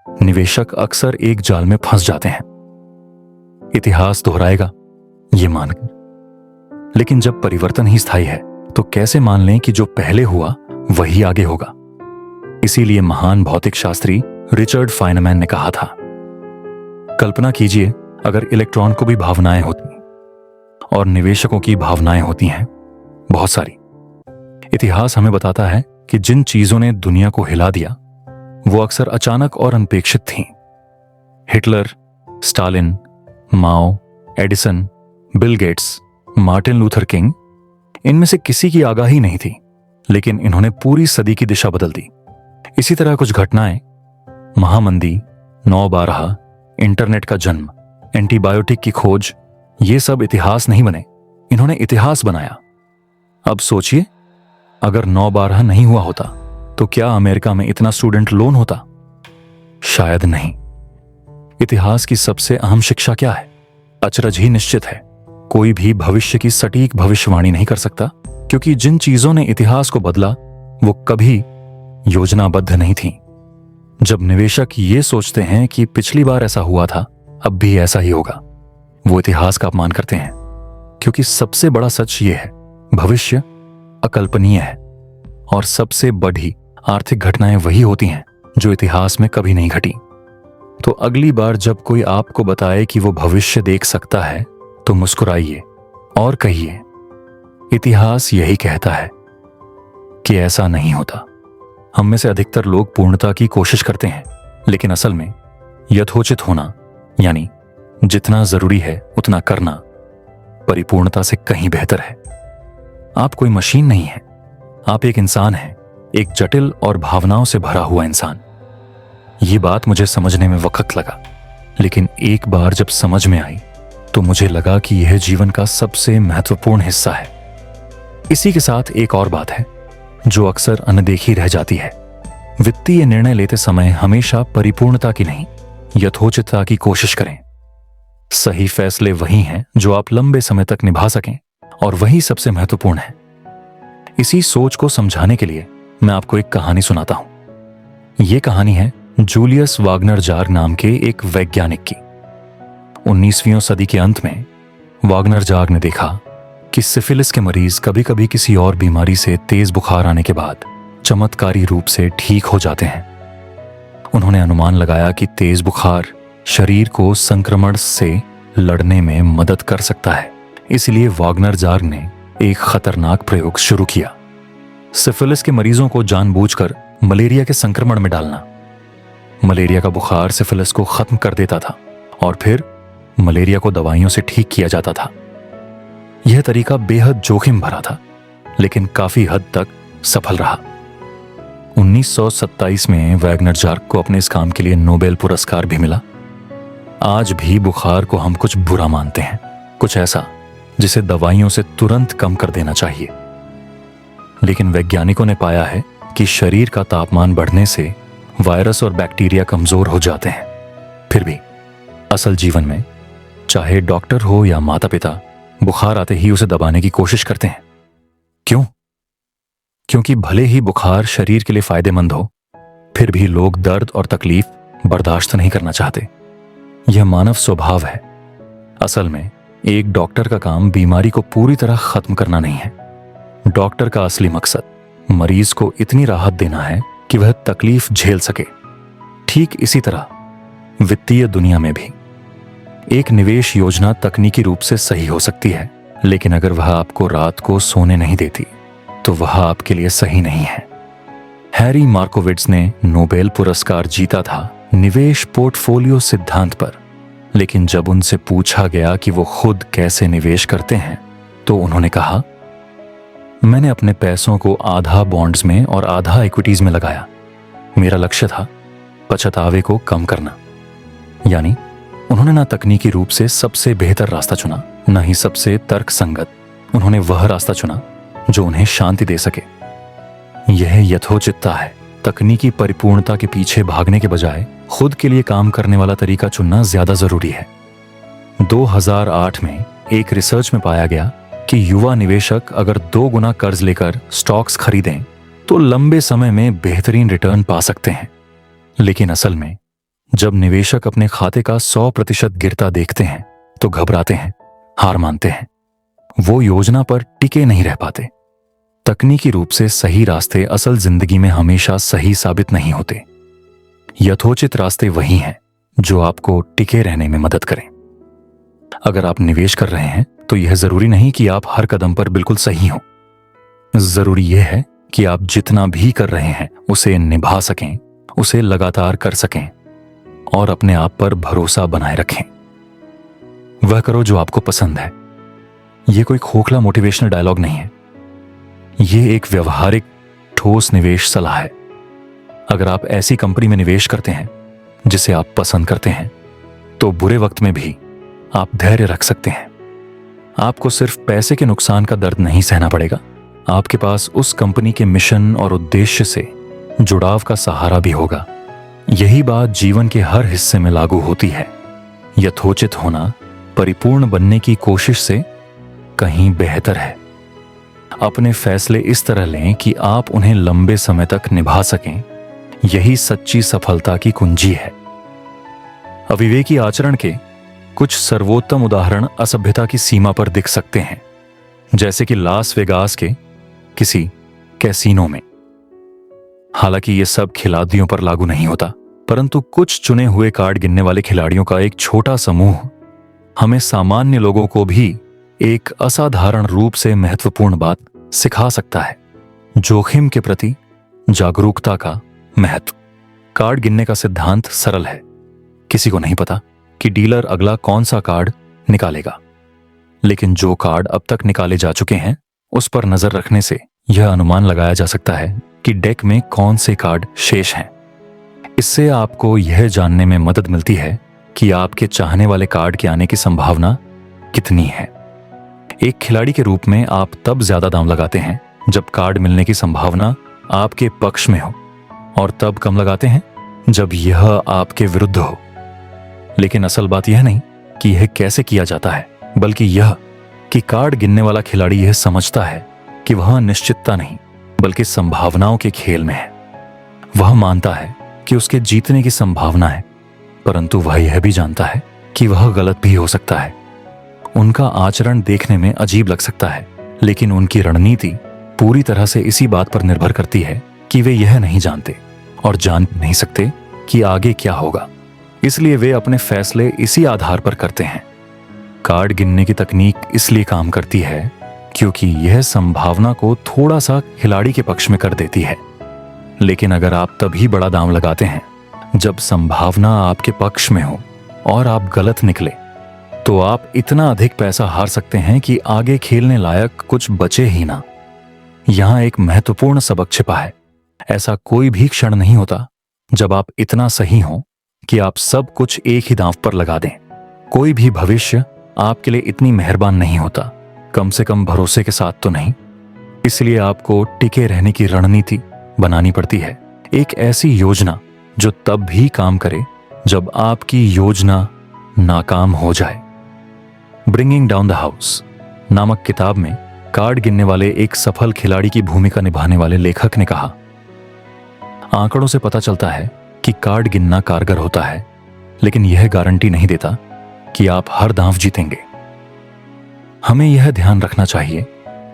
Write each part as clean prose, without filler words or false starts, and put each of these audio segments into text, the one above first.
निवेशक अक्सर एक जाल में फंस जाते हैं, इतिहास दोहराएगा ये मानकर। लेकिन जब परिवर्तन ही स्थायी है तो कैसे मान लें कि जो पहले हुआ वही आगे होगा। इसीलिए महान भौतिक शास्त्री रिचर्ड फाइनमैन ने कहा था, कल्पना कीजिए अगर इलेक्ट्रॉन को भी भावनाएं होती और निवेशकों की भावनाएं होती हैं बहुत सारी। इतिहास हमें बताता है कि जिन चीजों ने दुनिया को हिला दिया वो अक्सर अचानक और अनपेक्षित थीं। Hitler, Stalin, Mao, Edison, Bill Gates, Martin Luther King, इनमें से किसी की आगाही नहीं थी, लेकिन इन्होंने पूरी सदी की दिशा बदल दी। इसी तरह कुछ घटनाएं, महामंदी, 9/12, इंटरनेट का जन्म, एंटीबायोटिक की खोज, ये सब इतिहास नहीं बने, इन्होंने इतिहास बनाया। अब सोचिए, अगर 9/12 नहीं हुआ होता तो क्या अमेरिका में इतना स्टूडेंट लोन होता? शायद नहीं। इतिहास की सबसे अहम शिक्षा क्या है? अचरज ही निश्चित है। कोई भी भविष्य की सटीक भविष्यवाणी नहीं कर सकता, क्योंकि जिन चीजों ने इतिहास को बदला वो कभी योजनाबद्ध नहीं थीं। जब निवेशक ये सोचते हैं कि पिछली बार ऐसा हुआ था, अब भी ऐसा ही होगा, वो इतिहास का अपमान करते हैं। क्योंकि सबसे बड़ा सच ये है, भविष्य अकल्पनीय है और सबसे बड़ी आर्थिक घटनाएं वही होती हैं जो इतिहास में कभी नहीं घटी। तो अगली बार जब कोई आपको बताए कि वो भविष्य देख सकता है तो मुस्कुराइए और कहिए, इतिहास यही कहता है कि ऐसा नहीं होता। हम में से अधिकतर लोग पूर्णता की कोशिश करते हैं, लेकिन असल में यथोचित होना, यानी जितना जरूरी है उतना करना, परिपूर्णता से कहीं बेहतर है। आप कोई मशीन नहीं है, आप एक इंसान हैं, एक जटिल और भावनाओं से भरा हुआ इंसान। ये बात मुझे समझने में वक्त लगा, लेकिन एक बार जब समझ में आई तो मुझे लगा कि यह जीवन का सबसे महत्वपूर्ण हिस्सा है। इसी के साथ एक और बात है जो अक्सर अनदेखी रह जाती है। वित्तीय निर्णय लेते समय हमेशा परिपूर्णता की नहीं, यथोचितता की कोशिश करें। सही फैसले वही हैं जो आप लंबे समय तक निभा सकें, और वही सबसे महत्वपूर्ण है। इसी सोच को समझाने के लिए मैं आपको एक कहानी सुनाता हूं। यह कहानी है जूलियस वागनर जार्ग नाम के एक वैज्ञानिक की। 19वीं सदी के अंत में वागनर जार्ग ने देखा कि सिफिलिस के मरीज कभी कभी किसी और बीमारी से तेज बुखार आने के बाद चमत्कारी रूप से ठीक हो जाते हैं। उन्होंने अनुमान लगाया कि तेज बुखार शरीर को संक्रमण से लड़ने में मदद कर सकता है। इसलिए वागनर जार्ग ने एक खतरनाक प्रयोग शुरू किया, सिफिलिस के मरीजों को जानबूझकर मलेरिया के संक्रमण में डालना। मलेरिया का बुखार सिफिलिस को खत्म कर देता था और फिर मलेरिया को दवाइयों से ठीक किया जाता था। यह तरीका बेहद जोखिम भरा था, लेकिन काफी हद तक सफल रहा। 1927 में वैगनर जार्ग को अपने इस काम के लिए नोबेल पुरस्कार भी मिला। आज भी बुखार को हम कुछ बुरा मानते हैं, कुछ ऐसा जिसे दवाइयों से तुरंत कम कर देना चाहिए। लेकिन वैज्ञानिकों ने पाया है कि शरीर का तापमान बढ़ने से वायरस और बैक्टीरिया कमजोर हो जाते हैं। फिर भी असल जीवन में चाहे डॉक्टर हो या माता पिता, बुखार आते ही उसे दबाने की कोशिश करते हैं। क्यों? क्योंकि भले ही बुखार शरीर के लिए फायदेमंद हो, फिर भी लोग दर्द और तकलीफ बर्दाश्त नहीं करना चाहते। यह मानव स्वभाव है। असल में एक डॉक्टर का काम बीमारी को पूरी तरह खत्म करना नहीं है। डॉक्टर का असली मकसद मरीज को इतनी राहत देना है कि वह तकलीफ झेल सके। ठीक इसी तरह वित्तीय दुनिया में भी एक निवेश योजना तकनीकी रूप से सही हो सकती है, लेकिन अगर वह आपको रात को सोने नहीं देती तो वह आपके लिए सही नहीं है। हैरी मार्कोविट्ज ने नोबेल पुरस्कार जीता था निवेश पोर्टफोलियो सिद्धांत पर, लेकिन जब उनसे पूछा गया कि वो खुद कैसे निवेश करते हैं तो उन्होंने कहा, मैंने अपने पैसों को आधा बॉन्ड्स में और आधा इक्विटीज में लगाया। मेरा लक्ष्य था पछतावे को कम करना। यानी उन्होंने ना तकनीकी रूप से सबसे बेहतर रास्ता चुना, न ही सबसे तर्कसंगत। उन्होंने वह रास्ता चुना जो उन्हें शांति दे सके। यह यथोचितता है। तकनीकी परिपूर्णता के पीछे भागने के बजाय खुद के लिए काम करने वाला तरीका चुनना ज्यादा जरूरी है। 2008 में एक रिसर्च में पाया गया कि युवा निवेशक अगर 2 गुना कर्ज लेकर स्टॉक्स खरीदें तो लंबे समय में बेहतरीन रिटर्न पा सकते हैं। लेकिन असल में जब निवेशक अपने खाते का 100% गिरता देखते हैं तो घबराते हैं, हार मानते हैं। वो योजना पर टिके नहीं रह पाते। तकनीकी रूप से सही रास्ते असल जिंदगी में हमेशा सही साबित नहीं होते। यथोचित रास्ते वही हैं जो आपको टिके रहने में मदद करें। अगर आप निवेश कर रहे हैं तो यह जरूरी नहीं कि आप हर कदम पर बिल्कुल सही हों। जरूरी यह है कि आप जितना भी कर रहे हैं उसे निभा सकें, उसे लगातार कर सकें और अपने आप पर भरोसा बनाए रखें। वह करो जो आपको पसंद है। यह कोई खोखला मोटिवेशनल डायलॉग नहीं है। यह एक व्यवहारिक ठोस निवेश सलाह है। अगर आप ऐसी कंपनी में निवेश करते हैं जिसे आप पसंद करते हैं तो बुरे वक्त में भी आप धैर्य रख सकते हैं। आपको सिर्फ पैसे के नुकसान का दर्द नहीं सहना पड़ेगा। आपके पास उस कंपनी के मिशन और उद्देश्य से जुड़ाव का सहारा भी होगा। यही बात जीवन के हर हिस्से में लागू होती है। यथोचित होना परिपूर्ण बनने की कोशिश से कहीं बेहतर है। अपने फैसले इस तरह लें कि आप उन्हें लंबे समय तक निभा सकें। यही सच्ची सफलता की कुंजी है। अविवेकी आचरण के कुछ सर्वोत्तम उदाहरण असभ्यता की सीमा पर दिख सकते हैं, जैसे कि लास वेगास के किसी कैसीनो में। हालांकि यह सब खिलाड़ियों पर लागू नहीं होता, परंतु कुछ चुने हुए कार्ड गिनने वाले खिलाड़ियों का एक छोटा समूह हमें सामान्य लोगों को भी एक असाधारण रूप से महत्वपूर्ण बात सिखा सकता है। जोखिम के प्रति जागरूकता का महत्व। कार्ड गिनने का सिद्धांत सरल है। किसी को नहीं पता कि डीलर अगला कौन सा कार्ड निकालेगा, लेकिन जो कार्ड अब तक निकाले जा चुके हैं उस पर नजर रखने से यह अनुमान लगाया जा सकता है कि डेक में कौन से कार्ड शेष हैं। इससे आपको यह जानने में मदद मिलती है कि आपके चाहने वाले कार्ड के आने की संभावना कितनी है। एक खिलाड़ी के रूप में आप तब ज्यादा दांव लगाते हैं जब कार्ड मिलने की संभावना आपके पक्ष में हो, और तब कम लगाते हैं जब यह आपके विरुद्ध हो। लेकिन असल बात यह नहीं कि यह कैसे किया जाता है, बल्कि यह कि कार्ड गिनने वाला खिलाड़ी यह समझता है कि वह निश्चितता नहीं बल्कि संभावनाओं के खेल में है। वह मानता है कि उसके जीतने की संभावना है, परंतु वह यह भी जानता है कि वह गलत भी हो सकता है। उनका आचरण देखने में अजीब लग सकता है, लेकिन उनकी रणनीति पूरी तरह से इसी बात पर निर्भर करती है कि वे यह नहीं जानते और जान नहीं सकते कि आगे क्या होगा। इसलिए वे अपने फैसले इसी आधार पर करते हैं। कार्ड गिनने की तकनीक इसलिए काम करती है क्योंकि यह संभावना को थोड़ा सा खिलाड़ी के पक्ष में कर देती है। लेकिन अगर आप तभी बड़ा दांव लगाते हैं जब संभावना आपके पक्ष में हो और आप गलत निकले, तो आप इतना अधिक पैसा हार सकते हैं कि आगे खेलने लायक कुछ बचे ही ना। यहां एक महत्वपूर्ण सबक छिपा है। ऐसा कोई भी क्षण नहीं होता जब आप इतना सही हो कि आप सब कुछ एक ही दांव पर लगा दें। कोई भी भविष्य आपके लिए इतनी मेहरबान नहीं होता, कम से कम भरोसे के साथ तो नहीं। इसलिए आपको टिके रहने की रणनीति बनानी पड़ती है। एक ऐसी योजना जो तब भी काम करे जब आपकी योजना नाकाम हो जाए। ब्रिंगिंग डाउन द हाउस नामक किताब में कार्ड गिनने वाले एक सफल खिलाड़ी की भूमिका निभाने वाले लेखक ने कहा, आंकड़ों से पता चलता है कि कार्ड गिनना कारगर होता है, लेकिन यह गारंटी नहीं देता कि आप हर दांव जीतेंगे। हमें यह ध्यान रखना चाहिए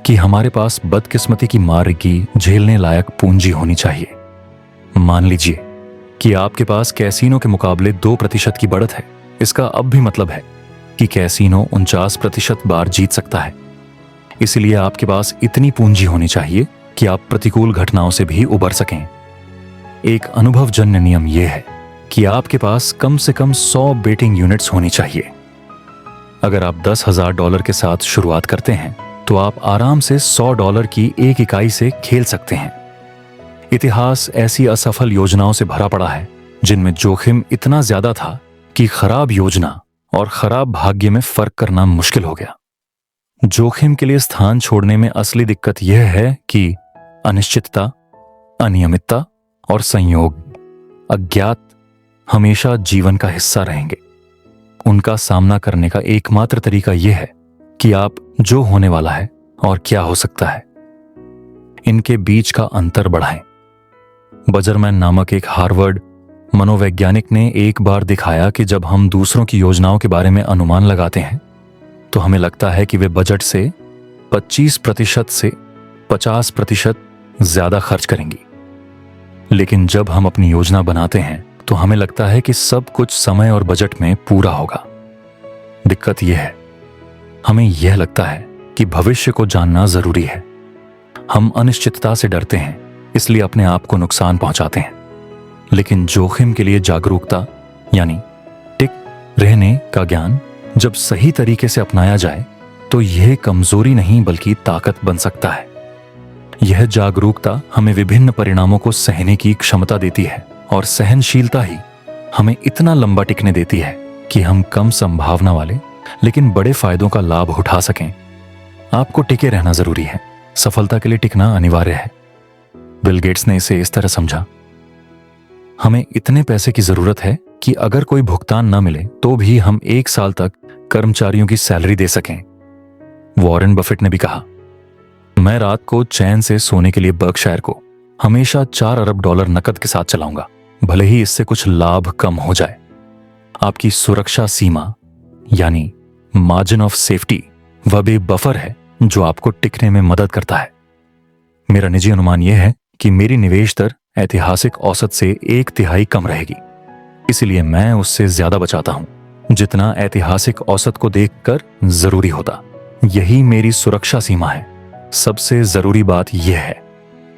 कि हमारे पास बदकिस्मती की मार की झेलने लायक पूंजी होनी चाहिए। मान लीजिए कि आपके पास कैसीनो के मुकाबले 2% की बढ़त है। इसका अब भी मतलब है कि कैसीनो 49% बार जीत सकता है। इसलिए आपके पास इतनी पूंजी होनी चाहिए कि आप प्रतिकूल घटनाओं से भी उबर सकें। एक अनुभवजन्य नियम यह है कि आपके पास कम से कम 100 बेटिंग यूनिट्स होनी चाहिए। अगर आप $10,000 के साथ शुरुआत करते हैं तो आप आराम से $100 की एक इकाई से खेल सकते हैं। इतिहास ऐसी असफल योजनाओं से भरा पड़ा है जिनमें जोखिम इतना ज्यादा था कि खराब योजना और खराब भाग्य में फर्क करना मुश्किल हो गया। जोखिम के लिए स्थान छोड़ने में असली दिक्कत यह है कि अनिश्चितता, अनियमितता और संयोग, अज्ञात हमेशा जीवन का हिस्सा रहेंगे। उनका सामना करने का एकमात्र तरीका यह है कि आप जो होने वाला है और क्या हो सकता है, इनके बीच का अंतर बढ़ाएं। बजरमैन नामक एक हार्वर्ड मनोवैज्ञानिक ने एक बार दिखाया कि जब हम दूसरों की योजनाओं के बारे में अनुमान लगाते हैं तो हमें लगता है कि वे बजट से 25% से 50% ज्यादा खर्च करेंगी, लेकिन जब हम अपनी योजना बनाते हैं तो हमें लगता है कि सब कुछ समय और बजट में पूरा होगा। दिक्कत यह है, हमें यह लगता है कि भविष्य को जानना जरूरी है। हम अनिश्चितता से डरते हैं, इसलिए अपने आप को नुकसान पहुंचाते हैं। लेकिन जोखिम के लिए जागरूकता यानी टिक रहने का ज्ञान जब सही तरीके से अपनाया जाए तो यह कमजोरी नहीं बल्कि ताकत बन सकता है। यह जागरूकता हमें विभिन्न परिणामों को सहने की क्षमता देती है और सहनशीलता ही हमें इतना लंबा टिकने देती है कि हम कम संभावना वाले लेकिन बड़े फायदों का लाभ उठा सकें। आपको टिके रहना जरूरी है, सफलता के लिए टिकना अनिवार्य है। बिल गेट्स ने इसे इस तरह समझा, हमें इतने पैसे की जरूरत है कि अगर कोई भुगतान न मिले तो भी हम 1 साल तक कर्मचारियों की सैलरी दे सकें। वॉरेन बफेट ने भी कहा, मैं रात को चैन से सोने के लिए बर्कशायर को हमेशा $4 अरब नकद के साथ चलाऊंगा, भले ही इससे कुछ लाभ कम हो जाए। आपकी सुरक्षा सीमा यानी मार्जिन ऑफ सेफ्टी वह भी बफर है जो आपको टिकने में मदद करता है। मेरा निजी अनुमान यह है कि मेरी निवेश दर ऐतिहासिक औसत से 1/3 कम रहेगी, इसलिए मैं उससे ज्यादा बचाता हूं जितना ऐतिहासिक औसत को देखकर जरूरी होता। यही मेरी सुरक्षा सीमा है। सबसे जरूरी बात यह है,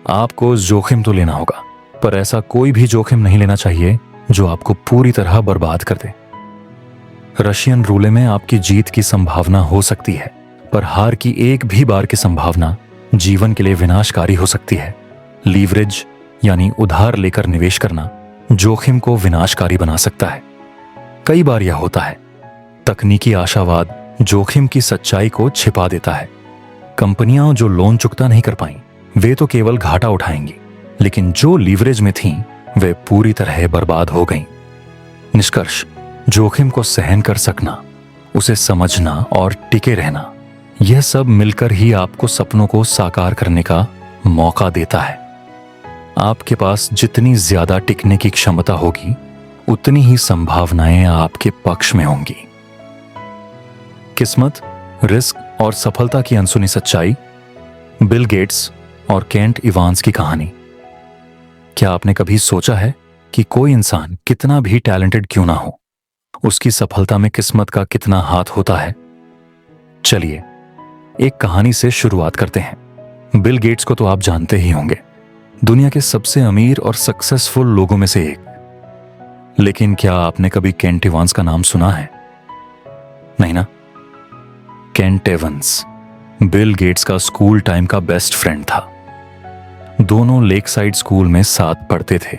आपको जोखिम तो लेना होगा, पर ऐसा कोई भी जोखिम नहीं लेना चाहिए जो आपको पूरी तरह बर्बाद कर दे। रशियन रूले में आपकी जीत की संभावना हो सकती है, पर हार की एक भी बार की संभावना जीवन के लिए विनाशकारी हो सकती है। लीवरेज यानी उधार लेकर निवेश करना जोखिम को विनाशकारी बना सकता है। कई बार यह होता है, तकनीकी आशावाद जोखिम की सच्चाई को छिपा देता है। कंपनियां जो लोन चुकता नहीं कर पाईं, वे तो केवल घाटा उठाएंगी, लेकिन जो लीवरेज में थीं, वे पूरी तरह बर्बाद हो गईं। निष्कर्ष, जोखिम को सहन कर सकना, उसे समझना और टिके रहना, यह सब मिलकर ही आपको सपनों को साकार करने का मौका देता है। आपके पास जितनी ज्यादा टिकने की क्षमता होगी, उतनी ही संभावनाएं आपके पक्ष में होंगी। किस्मत, रिस्क और सफलता की अनसुनी सच्चाई, बिल गेट्स और केंट इवांस की कहानी। क्या आपने कभी सोचा है कि कोई इंसान कितना भी टैलेंटेड क्यों ना हो, उसकी सफलता में किस्मत का कितना हाथ होता है? चलिए एक कहानी से शुरुआत करते हैं। बिल गेट्स को तो आप जानते ही होंगे, दुनिया के सबसे अमीर और सक्सेसफुल लोगों में से एक। लेकिन क्या आपने कभी केंट इवांस का नाम सुना है? नहीं ना? केंट एवंस बिल गेट्स का स्कूल टाइम का बेस्ट फ्रेंड था। दोनों लेक साइड स्कूल में साथ पढ़ते थे।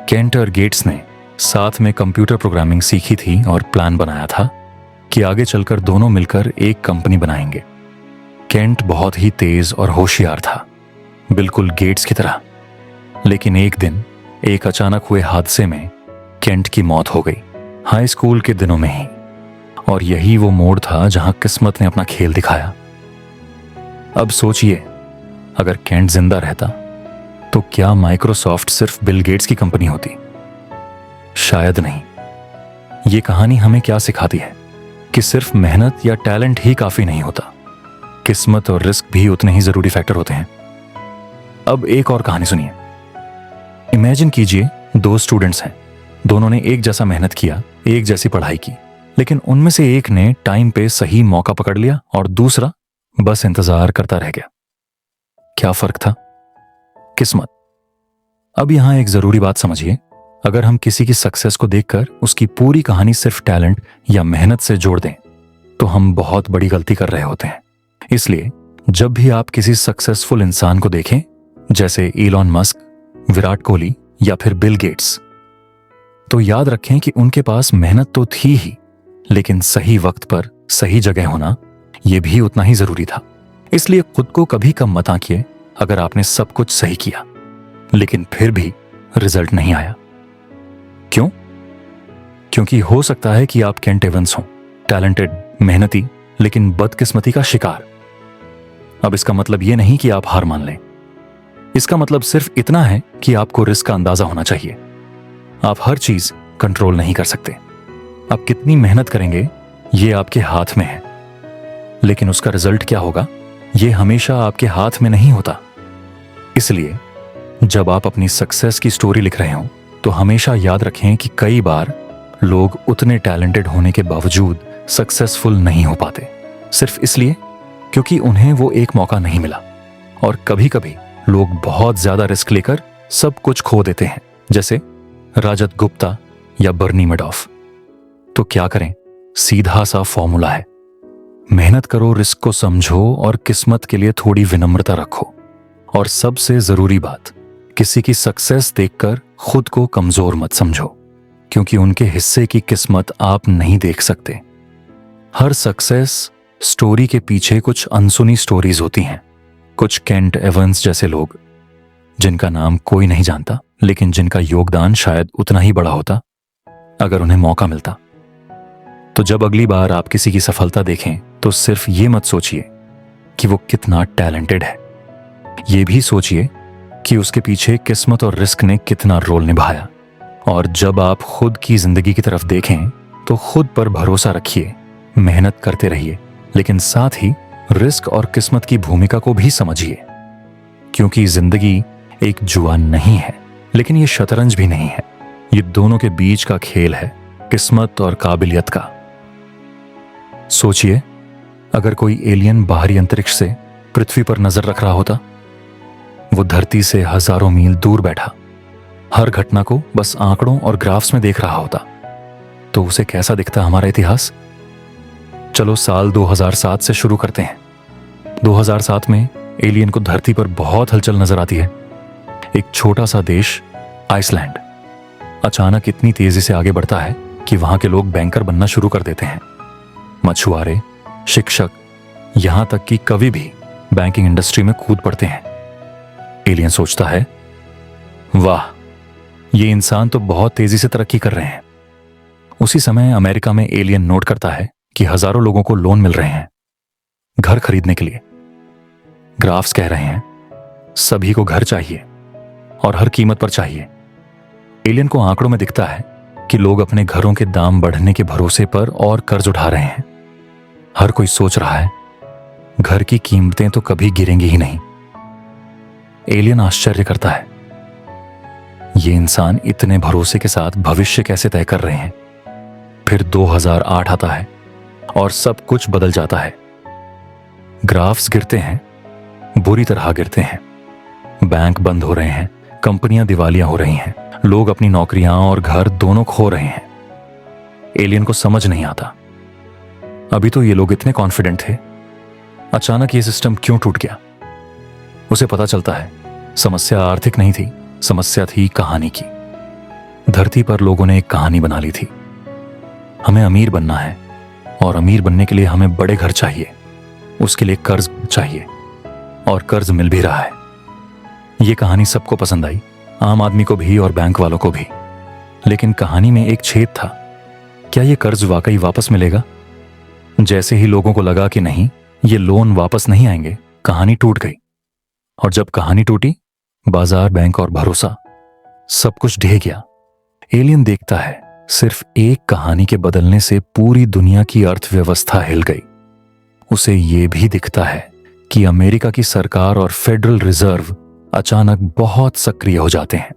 केंट और गेट्स ने साथ में कंप्यूटर प्रोग्रामिंग सीखी थी और प्लान बनाया था कि आगे चलकर दोनों मिलकर एक कंपनी बनाएंगे। केंट बहुत ही तेज और होशियार था, बिल्कुल गेट्स की तरह। लेकिन एक दिन एक अचानक हुए हादसे में केंट की मौत हो गई, हाई स्कूल के दिनों में ही। और यही वो मोड़ था जहां किस्मत ने अपना खेल दिखाया। अब सोचिए, अगर केंट जिंदा रहता तो क्या माइक्रोसॉफ्ट सिर्फ बिल गेट्स की कंपनी होती? शायद नहीं। ये कहानी हमें क्या सिखाती है कि सिर्फ मेहनत या टैलेंट ही काफी नहीं होता, किस्मत और रिस्क भी उतने ही जरूरी फैक्टर होते हैं। अब एक और कहानी सुनिए। इमेजिन कीजिए 2 स्टूडेंट्स हैं, दोनों ने एक जैसा मेहनत किया, एक जैसी पढ़ाई की, लेकिन उनमें से एक ने टाइम पे सही मौका पकड़ लिया और दूसरा बस इंतजार करता रह गया। क्या फर्क था? किस्मत। अब यहां एक जरूरी बात समझिए, अगर हम किसी की सक्सेस को देखकर उसकी पूरी कहानी सिर्फ टैलेंट या मेहनत से जोड़ दें तो हम बहुत बड़ी गलती कर रहे होते हैं। इसलिए जब भी आप किसी सक्सेसफुल इंसान को देखें, जैसे इलॉन मस्क, विराट कोहली या फिर बिल गेट्स, तो याद रखें कि उनके पास मेहनत तो थी ही, लेकिन सही वक्त पर सही जगह होना यह भी उतना ही जरूरी था। इसलिए खुद को कभी कम मत आंकिए अगर आपने सब कुछ सही किया लेकिन फिर भी रिजल्ट नहीं आया। क्यों? क्योंकि हो सकता है कि आप केंट एवंस हों, टैलेंटेड, मेहनती, लेकिन बदकिस्मती का शिकार। अब इसका मतलब यह नहीं कि आप हार मान लें। इसका मतलब सिर्फ इतना है कि आपको रिस्क का अंदाजा होना चाहिए। आप हर चीज कंट्रोल नहीं कर सकते। आप कितनी मेहनत करेंगे ये आपके हाथ में है, लेकिन उसका रिजल्ट क्या होगा ये हमेशा आपके हाथ में नहीं होता। इसलिए जब आप अपनी सक्सेस की स्टोरी लिख रहे हो तो हमेशा याद रखें कि कई बार लोग उतने टैलेंटेड होने के बावजूद सक्सेसफुल नहीं हो पाते, सिर्फ इसलिए क्योंकि उन्हें वो एक मौका नहीं मिला। और कभी कभी लोग बहुत ज्यादा रिस्क लेकर सब कुछ खो देते हैं, जैसे राजत गुप्ता या बर्नी मैडॉफ। तो क्या करें? सीधा सा फॉर्मूला है, मेहनत करो, रिस्क को समझो और किस्मत के लिए थोड़ी विनम्रता रखो। और सबसे जरूरी बात, किसी की सक्सेस देखकर खुद को कमजोर मत समझो, क्योंकि उनके हिस्से की किस्मत आप नहीं देख सकते। हर सक्सेस स्टोरी के पीछे कुछ अनसुनी स्टोरीज होती हैं। कुछ केंट एवंस जैसे लोग, जिनका नाम कोई नहीं जानता, लेकिन जिनका योगदान शायद उतना ही बड़ा होता अगर उन्हें मौका मिलता। तो जब अगली बार आप किसी की सफलता देखें तो सिर्फ ये मत सोचिए कि वो कितना टैलेंटेड है, ये भी सोचिए कि उसके पीछे किस्मत और रिस्क ने कितना रोल निभाया। और जब आप खुद की जिंदगी की तरफ देखें तो खुद पर भरोसा रखिए, मेहनत करते रहिए, लेकिन साथ ही रिस्क और किस्मत की भूमिका को भी समझिए, क्योंकि जिंदगी एक जुआ नहीं है, लेकिन ये शतरंज भी नहीं है। ये दोनों के बीच का खेल है, किस्मत और काबिलियत का। सोचिए, अगर कोई एलियन बाहरी अंतरिक्ष से पृथ्वी पर नजर रख रहा होता, वो धरती से हजारों मील दूर बैठा हर घटना को बस आंकड़ों और ग्राफ्स में देख रहा होता, तो उसे कैसा दिखता हमारा इतिहास? चलो साल 2007 से शुरू करते हैं। 2007 में एलियन को धरती पर बहुत हलचल नजर आती है। एक छोटा सा देश आइसलैंड अचानक इतनी तेजी से आगे बढ़ता है कि वहां के लोग बैंकर बनना शुरू कर देते हैं। मछुआरे, शिक्षक, यहां तक कि कवि भी बैंकिंग इंडस्ट्री में कूद पड़ते हैं। एलियन सोचता है, वाह, ये इंसान तो बहुत तेजी से तरक्की कर रहे हैं। उसी समय अमेरिका में एलियन नोट करता है कि हजारों लोगों को लोन मिल रहे हैं घर खरीदने के लिए। ग्राफ्स कह रहे हैं सभी को घर चाहिए और हर कीमत पर चाहिए। एलियन को आंकड़ों में दिखता है कि लोग अपने घरों के दाम बढ़ने के भरोसे पर और कर्ज उठा रहे हैं। हर कोई सोच रहा है घर की कीमतें तो कभी गिरेंगी ही नहीं। एलियन आश्चर्य करता है, ये इंसान इतने भरोसे के साथ भविष्य कैसे तय कर रहे हैं। फिर 2008 आता है और सब कुछ बदल जाता है। ग्राफ्स गिरते हैं, बुरी तरह गिरते हैं। बैंक बंद हो रहे हैं, कंपनियां दिवालिया हो रही हैं, लोग अपनी नौकरियां और घर दोनों खो रहे हैं। एलियन को समझ नहीं आता, अभी तो ये लोग इतने कॉन्फिडेंट थे, अचानक ये सिस्टम क्यों टूट गया। उसे पता चलता है समस्या आर्थिक नहीं थी, समस्या थी कहानी की। धरती पर लोगों ने एक कहानी बना ली थी, हमें अमीर बनना है और अमीर बनने के लिए हमें बड़े घर चाहिए, उसके लिए कर्ज चाहिए और कर्ज मिल भी रहा है। ये कहानी सबको पसंद आई, आम आदमी को भी और बैंक वालों को भी। लेकिन कहानी में एक छेद था, क्या ये कर्ज वाकई वापस मिलेगा? जैसे ही लोगों को लगा कि नहीं, ये लोन वापस नहीं आएंगे, कहानी टूट गई। और जब कहानी टूटी, बाजार, बैंक और भरोसा सब कुछ ढह गया। एलियन देखता है सिर्फ एक कहानी के बदलने से पूरी दुनिया की अर्थव्यवस्था हिल गई। उसे यह भी दिखता है कि अमेरिका की सरकार और फेडरल रिजर्व अचानक बहुत सक्रिय हो जाते हैं।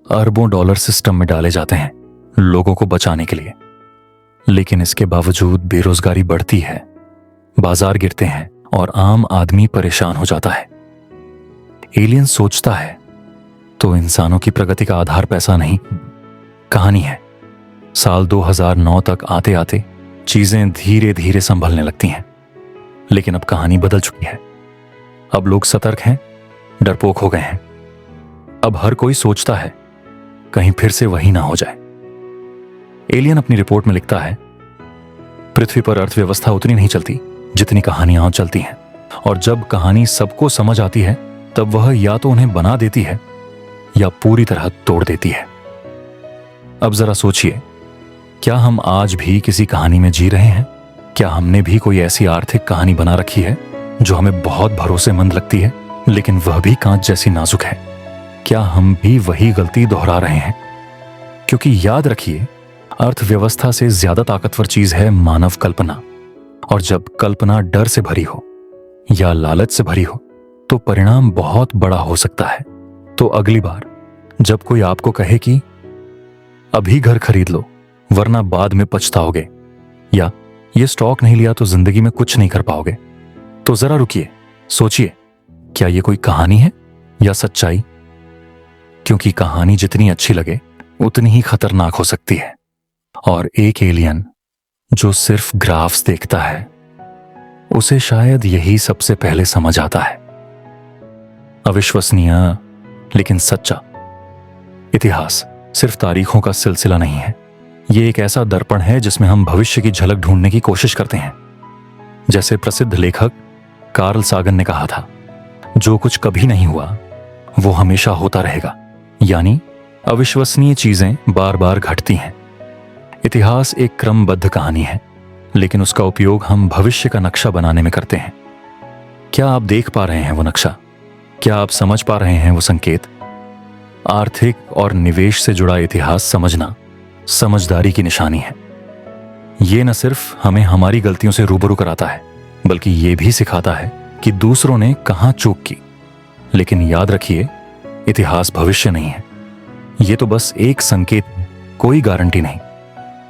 अरबों डॉलर सिस्टम में डाले जाते हैं लोगों को बचाने के लिए। लेकिन इसके बावजूद बेरोजगारी बढ़ती है, बाजार गिरते हैं और आम आदमी परेशान हो जाता है। एलियन सोचता है, तो इंसानों की प्रगति का आधार पैसा नहीं, कहानी है। साल 2009 तक आते आते चीजें धीरे धीरे संभलने लगती हैं, लेकिन अब कहानी बदल चुकी है। अब लोग सतर्क हैं, डरपोक हो गए हैं। अब हर कोई सोचता है कहीं फिर से वही ना हो जाए। एलियन अपनी रिपोर्ट में लिखता है, पृथ्वी पर अर्थव्यवस्था उतनी नहीं चलती जितनी कहानियां चलती हैं, और जब कहानी सबको समझ आती है तब वह या तो उन्हें बना देती है या पूरी तरह तोड़ देती है। अब जरा सोचिए, क्या हम आज भी किसी कहानी में जी रहे हैं? क्या हमने भी कोई ऐसी आर्थिक कहानी बना रखी है जो हमें बहुत भरोसेमंद लगती है, लेकिन वह भी कांच जैसी नाजुक है? क्या हम भी वही गलती दोहरा रहे हैं? क्योंकि याद रखिए, अर्थव्यवस्था से ज्यादा ताकतवर चीज है मानव कल्पना। और जब कल्पना डर से भरी हो या लालच से भरी हो तो परिणाम बहुत बड़ा हो सकता है। तो अगली बार जब कोई आपको कहे कि अभी घर खरीद लो वरना बाद में पछताओगे, या ये स्टॉक नहीं लिया तो जिंदगी में कुछ नहीं कर पाओगे, तो जरा रुकिए, सोचिए, क्या ये कोई कहानी है या सच्चाई? क्योंकि कहानी जितनी अच्छी लगे उतनी ही खतरनाक हो सकती है। और एक एलियन जो सिर्फ ग्राफ्स देखता है, उसे शायद यही सबसे पहले समझ आता है। अविश्वसनीय लेकिन सच्चा। इतिहास सिर्फ तारीखों का सिलसिला नहीं है, ये एक ऐसा दर्पण है जिसमें हम भविष्य की झलक ढूंढने की कोशिश करते हैं। जैसे प्रसिद्ध लेखक कार्ल सागन ने कहा था, जो कुछ कभी नहीं हुआ वो हमेशा होता रहेगा। यानी अविश्वसनीय चीजें बार बार घटती हैं। इतिहास एक क्रमबद्ध कहानी है, लेकिन उसका उपयोग हम भविष्य का नक्शा बनाने में करते हैं। क्या आप देख पा रहे हैं वो नक्शा? क्या आप समझ पा रहे हैं वो संकेत? आर्थिक और निवेश से जुड़ा इतिहास समझना समझदारी की निशानी है। ये न सिर्फ हमें हमारी गलतियों से रूबरू कराता है, बल्कि ये भी सिखाता है कि दूसरों ने कहां चूक की। लेकिन याद रखिए, इतिहास भविष्य नहीं है, ये तो बस एक संकेत है, कोई गारंटी नहीं।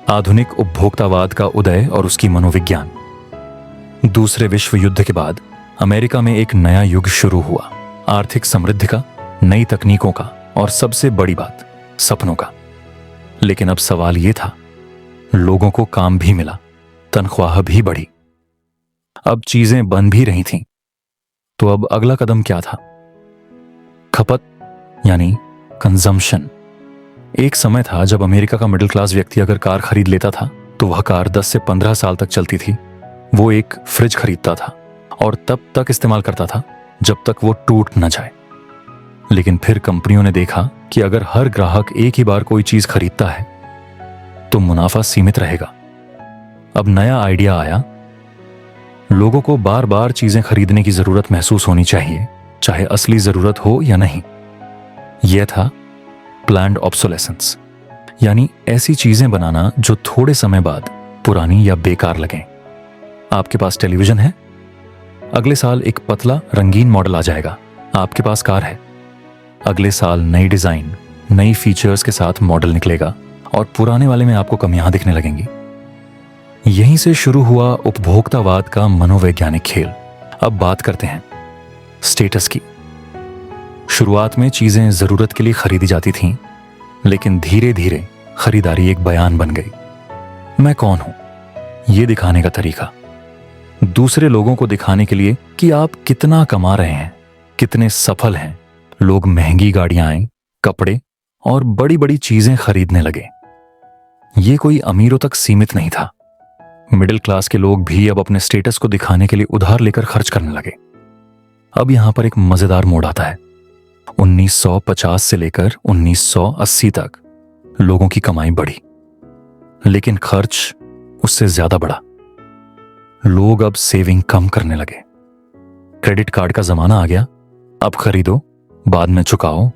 आधुनिक उपभोक्तावाद का उदय और उसकी मनोविज्ञान। दूसरे विश्व युद्ध के बाद अमेरिका में एक नया युग शुरू हुआ, आर्थिक समृद्धि का, नई तकनीकों का और सबसे बड़ी बात, सपनों का। लेकिन अब सवाल यह था, लोगों को काम भी मिला, तनख्वाह भी बढ़ी, अब चीजें बन भी रही थीं। तो अब अगला कदम क्या था? खपत, यानी कंजम्पशन। एक समय था जब अमेरिका का मिडिल क्लास व्यक्ति अगर कार खरीद लेता था तो वह कार 10 से 15 साल तक चलती थी। वो एक फ्रिज खरीदता था और तब तक इस्तेमाल करता था जब तक वो टूट न जाए। लेकिन फिर कंपनियों ने देखा कि अगर हर ग्राहक एक ही बार कोई चीज खरीदता है तो मुनाफा सीमित रहेगा। अब नया आइडिया आया, लोगों को बार बार चीजें खरीदने की जरूरत महसूस होनी चाहिए, चाहे असली जरूरत हो या नहीं। यह था प्लान्ड ऑब्सोलेसेंस, यानी ऐसी चीजें बनाना जो थोड़े समय बाद पुरानी या बेकार लगें। आपके पास टेलीविजन है, अगले साल एक पतला रंगीन मॉडल आ जाएगा। आपके पास कार है, अगले साल नई डिजाइन, नई फीचर्स के साथ मॉडल निकलेगा और पुराने वाले में आपको कमियां दिखने लगेंगी। यहीं से शुरू हुआ उपभोक्तावाद का मनोवैज्ञानिक खेल। अब बात करते हैं स्टेटस की। शुरुआत में चीजें जरूरत के लिए खरीदी जाती थीं, लेकिन धीरे धीरे खरीदारी एक बयान बन गई। मैं कौन हूं, यह दिखाने का तरीका। दूसरे लोगों को दिखाने के लिए कि आप कितना कमा रहे हैं, कितने सफल हैं, लोग महंगी गाड़ियां, कपड़े और बड़ी बड़ी चीजें खरीदने लगे। यह कोई अमीरों तक सीमित नहीं था। मिडिल क्लास के लोग भी अब अपने स्टेटस को दिखाने के लिए उधार लेकर खर्च करने लगे। अब यहां पर एक मजेदार मोड़ आता है। 1950 से लेकर 1980 तक लोगों की कमाई बढ़ी, लेकिन खर्च उससे ज्यादा बढ़ा। लोग अब सेविंग कम करने लगे। क्रेडिट कार्ड का जमाना आ गया, अब खरीदो बाद में चुकाओ।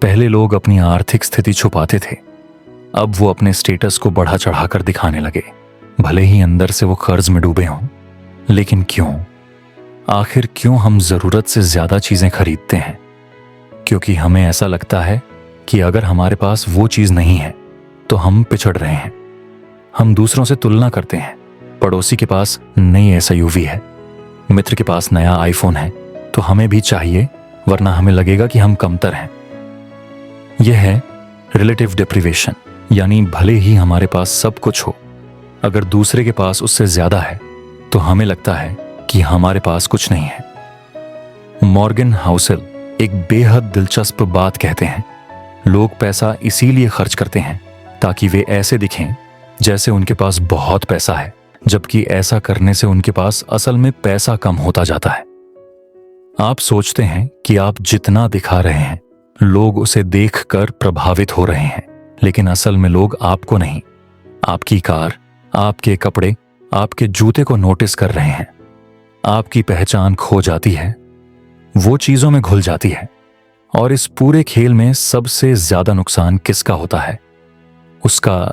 पहले लोग अपनी आर्थिक स्थिति छुपाते थे, अब वो अपने स्टेटस को बढ़ा चढ़ाकर दिखाने लगे, भले ही अंदर से वो कर्ज में डूबे हों। लेकिन क्यों? आखिर क्यों हम जरूरत से ज्यादा चीजें खरीदते हैं? क्योंकि हमें ऐसा लगता है कि अगर हमारे पास वो चीज नहीं है तो हम पिछड़ रहे हैं। हम दूसरों से तुलना करते हैं। पड़ोसी के पास नई एसयूवी है, मित्र के पास नया आईफोन है, तो हमें भी चाहिए, वरना हमें लगेगा कि हम कमतर हैं। यह है रिलेटिव डिप्रीवेशन, यानी भले ही हमारे पास सब कुछ हो, अगर दूसरे के पास उससे ज्यादा है तो हमें लगता है कि हमारे पास कुछ नहीं है। मॉर्गन हाउसेल एक बेहद दिलचस्प बात कहते हैं, लोग पैसा इसीलिए खर्च करते हैं ताकि वे ऐसे दिखें जैसे उनके पास बहुत पैसा है, जबकि ऐसा करने से उनके पास असल में पैसा कम होता जाता है। आप सोचते हैं कि आप जितना दिखा रहे हैं लोग उसे देखकर प्रभावित हो रहे हैं, लेकिन असल में लोग आपको नहीं, आपकी कार, आपके कपड़े, आपके जूते को नोटिस कर रहे हैं। आपकी पहचान खो जाती है, वो चीजों में घुल जाती है। और इस पूरे खेल में सबसे ज्यादा नुकसान किसका होता है? उसका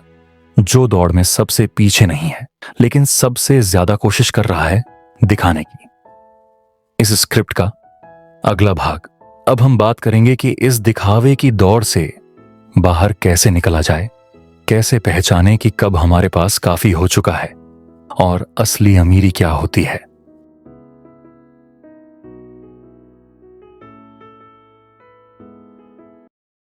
जो दौड़ में सबसे पीछे नहीं है, लेकिन सबसे ज्यादा कोशिश कर रहा है दिखाने की। इस स्क्रिप्ट का अगला भाग अब हम बात करेंगे कि इस दिखावे की दौड़ से बाहर कैसे निकला जाए, कैसे पहचाने कि कब हमारे पास काफी हो चुका है और असली अमीरी क्या होती है।